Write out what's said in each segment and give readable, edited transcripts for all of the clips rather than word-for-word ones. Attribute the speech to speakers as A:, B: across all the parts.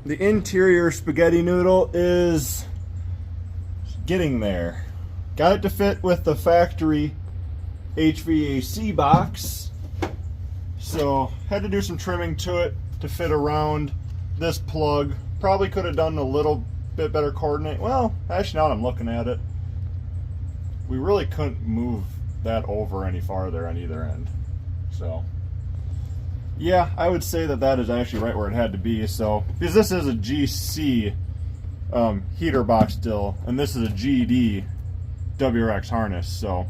A: the interior spaghetti noodle is getting there. Got it to fit with the factory HVAC box, so had to do some trimming to it to fit around this plug. Probably could have done a little bit better coordinate. Well, actually, now that I'm looking at it, we really couldn't move that over any farther on either end. So yeah, I would say that that is actually right where it had to be. So because this is a GC heater box still, and this is a GD WRX harness, so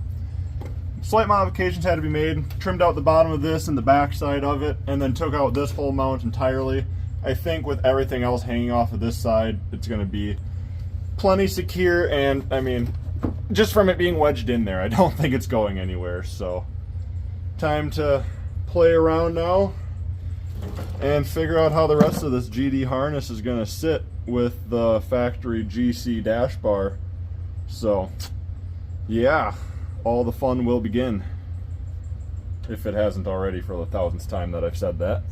A: slight modifications had to be made. Trimmed out the bottom of this and the back side of it, and then took out this whole mount entirely. I think with everything else hanging off of this side, it's going to be plenty secure, and I mean, just from it being wedged in there, I don't think it's going anywhere. So time to play around now and figure out how the rest of this GD harness is going to sit with the factory GC dash bar. So yeah, all the fun will begin, if it hasn't already for the 1000th time that I've said that.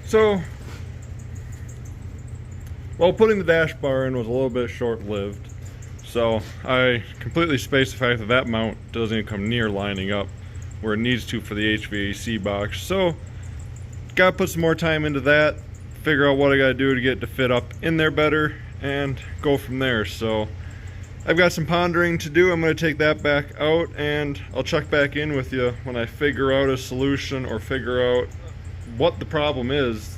A: So, well, putting the dash bar in was a little bit short-lived, so I completely spaced the fact that that mount doesn't even come near lining up where it needs to for the HVAC box. So, gotta put some more time into that, figure out what I gotta do to get it to fit up in there better, and go from there. So, I've got some pondering to do. I'm gonna take that back out, and I'll check back in with you when I figure out a solution or figure out what the problem is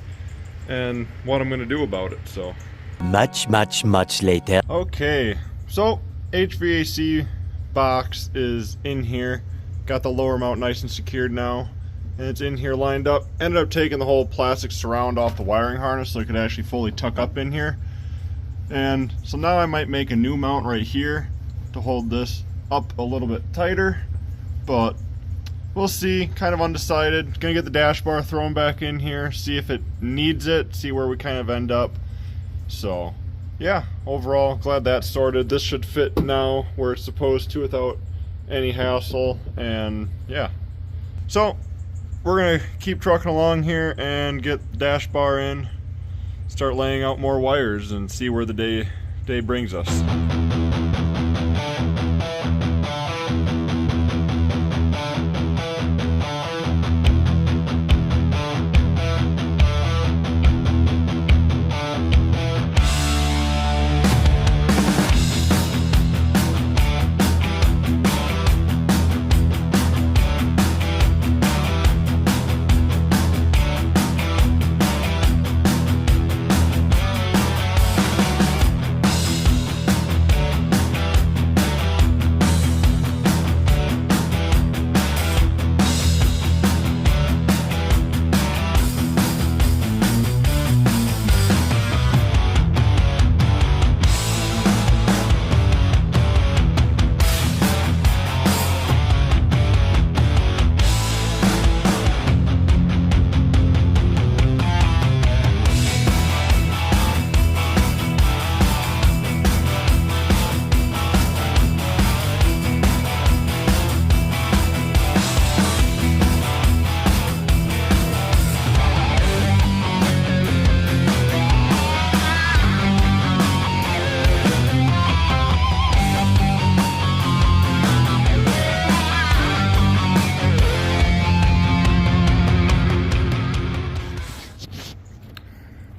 A: and what I'm going to do about it. So
B: much later.
A: Okay, so HVAC box is in here. Got the lower mount nice and secured now, and it's in here lined up. Ended up taking the whole plastic surround off the wiring harness so it could actually fully tuck up in here. And so now I might make a new mount right here to hold this up a little bit tighter, but we'll see. Kind of undecided. Gonna get the dash bar thrown back in here, see if it needs it, see where we kind of end up. So yeah, overall glad that's sorted. This should fit now where it's supposed to without any hassle, and yeah. So we're gonna keep trucking along here and get the dash bar in, start laying out more wires, and see where the day brings us.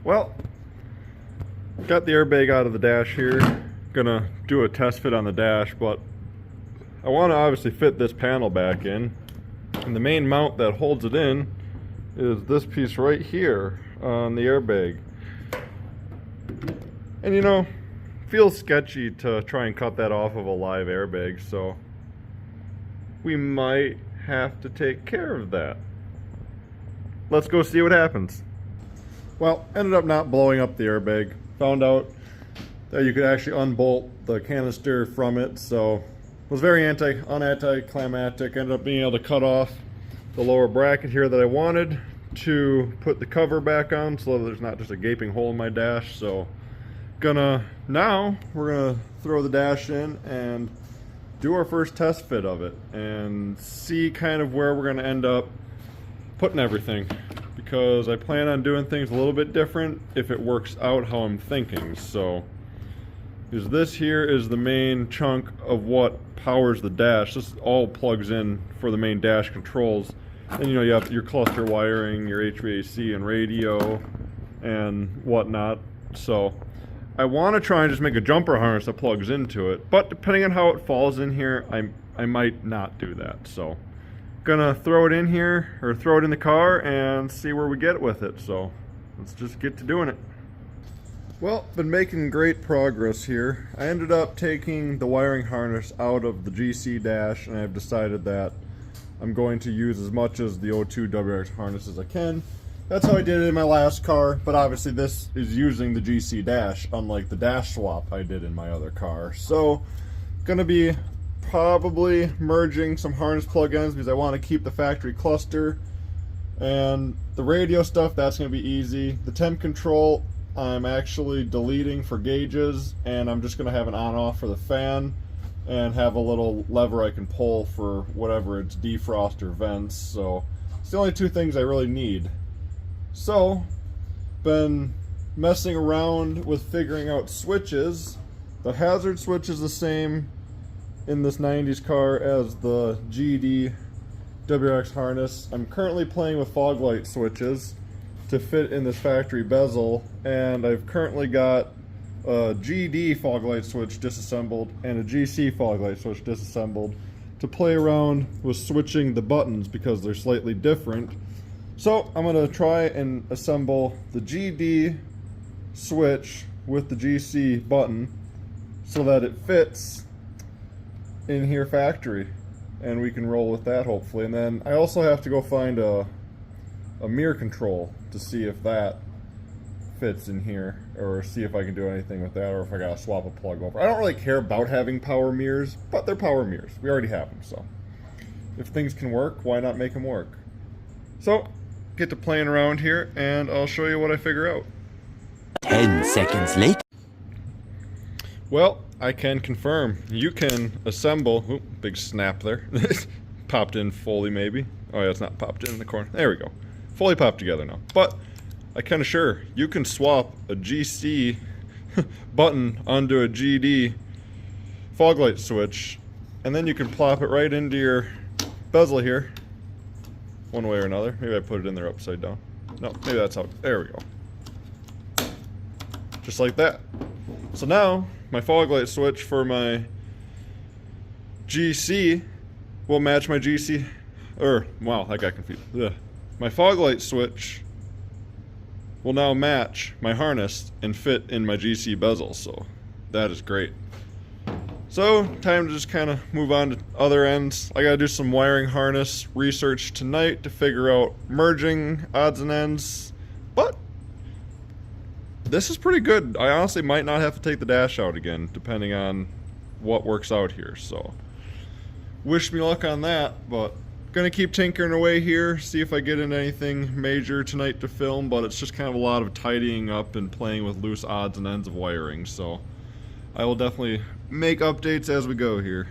A: Well, got the airbag out of the dash here. Gonna do a test fit on the dash, but I want to obviously fit this panel back in. And the main mount that holds it in is this piece right here on the airbag. And you know, feels sketchy to try and cut that off of a live airbag, so we might have to take care of that. Let's go see what happens. Well, ended up not blowing up the airbag. Found out that you could actually unbolt the canister from it, so was very anticlimactic. Ended up being able to cut off the lower bracket here that I wanted to put the cover back on so that there's not just a gaping hole in my dash. So we're gonna throw the dash in and do our first test fit of it and see kind of where we're gonna end up putting everything, because I plan on doing things a little bit different if it works out how I'm thinking. So because this here is the main chunk of what powers the dash. This all plugs in for the main dash controls. And you know, you have your cluster wiring, your HVAC and radio and whatnot. So I want to try and just make a jumper harness that plugs into it, but depending on how it falls in here, I might not do that. So gonna throw it in here, or throw it in the car and see where we get with it. So let's just get to doing it. Well, been making great progress here. I ended up taking the wiring harness out of the GC dash, and I've decided that I'm going to use as much as the O2 WRX harness as I can. That's how I did it in my last car, but obviously this is using the GC dash, unlike the dash swap I did in my other car. So, gonna be probably merging some harness plug-ins because I want to keep the factory cluster. And the radio stuff, that's gonna be easy. The temp control, I'm actually deleting for gauges, and I'm just going to have an on-off for the fan and have a little lever I can pull for whatever it's defrost or vents. So it's the only two things I really need. So been messing around with figuring out switches. The hazard switch is the same in this 90s car as the GD WRX harness. I'm currently playing with fog light switches to fit in this factory bezel, and I've currently got a GD fog light switch disassembled and a GC fog light switch disassembled to play around with switching the buttons because they're slightly different. So I'm going to try and assemble the GD switch with the GC button so that it fits in here factory, and we can roll with that hopefully. And then I also have to go find a mirror control to see if that fits in here, or see if I can do anything with that, or if I gotta swap a plug over. I don't really care about having power mirrors, but they're power mirrors. We already have them, so if things can work, why not make them work? So get to playing around here and I'll show you what I figure out.
B: 10 seconds later.
A: Well, I can confirm you can assemble. Oop, big snap there. Popped in fully maybe. Oh yeah, it's not popped in the corner. There we go. Fully popped together now. But I can assure you can swap a GC button onto a GD fog light switch, and then you can plop it right into your bezel here, one way or another. Maybe I put it in there upside down. No, maybe that's how. There we go. Just like that. So now my fog light switch for my GC will match my GC. Wow, I got confused. Ugh. My fog light switch will now match my harness and fit in my GC bezel, so that is great. So, time to just kind of move on to other ends. I gotta do some wiring harness research tonight to figure out merging odds and ends, but this is pretty good. I honestly might not have to take the dash out again, depending on what works out here, so wish me luck on that, but gonna keep tinkering away here, see if I get into anything major tonight to film, but it's just kind of a lot of tidying up and playing with loose odds and ends of wiring, so I will definitely make updates as we go here.